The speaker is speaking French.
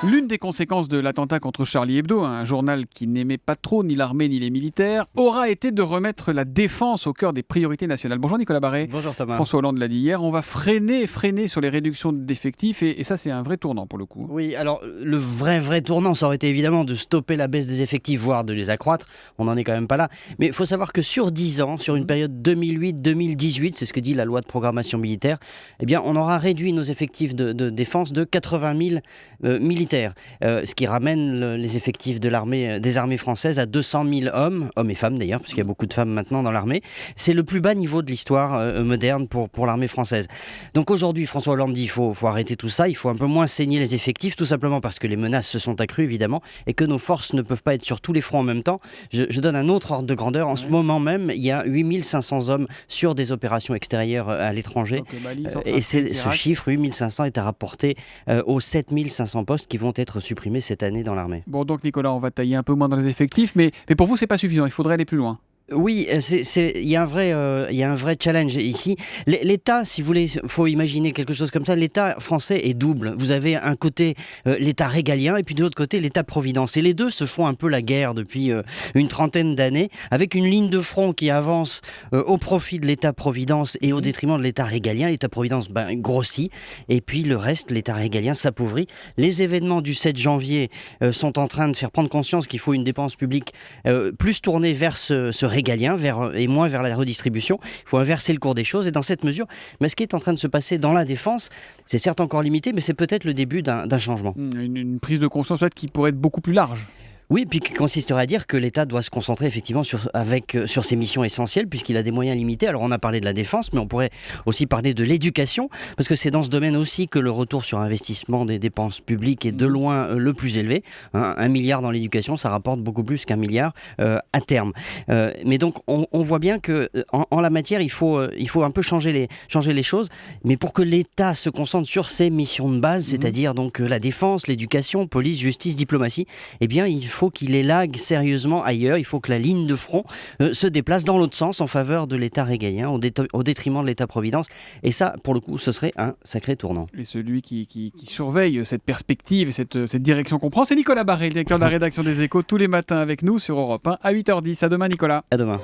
L'une des conséquences de l'attentat contre Charlie Hebdo, un journal qui n'aimait pas trop ni l'armée ni les militaires, aura été de remettre la défense au cœur des priorités nationales. Bonjour Nicolas Barré. Bonjour Thomas. François Hollande l'a dit hier, on va freiner sur les réductions d'effectifs et ça c'est un vrai tournant pour le coup. Oui, alors le vrai tournant, ça aurait été évidemment de stopper la baisse des effectifs, voire de les accroître. On n'en est quand même pas là. Mais il faut savoir que sur 10 ans, sur une période 2008-2018, c'est ce que dit la loi de programmation militaire, eh bien on aura réduit nos effectifs de défense de 80 000 militaires. Ce qui ramène les effectifs de l'armée, des armées françaises à 200 000 hommes et femmes d'ailleurs, parce qu'il y a beaucoup de femmes maintenant dans l'armée. C'est le plus bas niveau de l'histoire moderne pour l'armée française. Donc aujourd'hui, François Hollande dit qu'il faut arrêter tout ça, il faut un peu moins saigner les effectifs, tout simplement parce que les menaces se sont accrues évidemment, et que nos forces ne peuvent pas être sur tous les fronts en même temps. Je donne un autre ordre de grandeur. En ce moment même, il y a 8500 hommes sur des opérations extérieures à l'étranger. Et ce chiffre, 8500, est à rapporter aux 7500 postes qui vont être supprimés cette année dans l'armée. Bon, donc Nicolas, on va tailler un peu moins dans les effectifs, mais pour vous c'est pas suffisant, il faudrait aller plus loin. Oui, il y a un vrai challenge ici. L'État, si vous voulez, faut imaginer quelque chose comme ça. L'État français est double. Vous avez un côté l'État régalien et puis de l'autre côté l'État-providence. Et les deux se font un peu la guerre depuis une trentaine d'années, avec une ligne de front qui avance au profit de l'État-providence et au détriment de l'État régalien. L'État-providence grossit et puis le reste, l'État régalien s'appauvrit. Les événements du 7 janvier sont en train de faire prendre conscience qu'il faut une dépense publique plus tournée vers ce régalien et moins vers la redistribution. Il faut inverser le cours des choses et dans cette mesure, mais ce qui est en train de se passer dans la défense, c'est certes encore limité, mais c'est peut-être le début d'un changement. Une prise de conscience peut-être qui pourrait être beaucoup plus large. Oui, puis qui consisterait à dire que l'État doit se concentrer effectivement sur ses missions essentielles, puisqu'il a des moyens limités. Alors on a parlé de la défense, mais on pourrait aussi parler de l'éducation, parce que c'est dans ce domaine aussi que le retour sur investissement des dépenses publiques est de loin le plus élevé. 1 milliard dans l'éducation, ça rapporte beaucoup plus qu'1 milliard à terme. Mais donc on voit bien que en la matière, il faut un peu changer les choses, mais pour que l'État se concentre sur ses missions de base, c'est-à-dire donc la défense, l'éducation, police, justice, diplomatie, eh bien il faut qu'il élague sérieusement ailleurs. Il faut que la ligne de front se déplace dans l'autre sens en faveur de l'État régalien, au détriment de l'État-providence. Et ça, pour le coup, ce serait un sacré tournant. Et celui qui surveille cette perspective et cette direction qu'on prend, c'est Nicolas Barré, le directeur de la rédaction des Échos, tous les matins avec nous sur Europe 1 à 8h10. À demain Nicolas. À demain.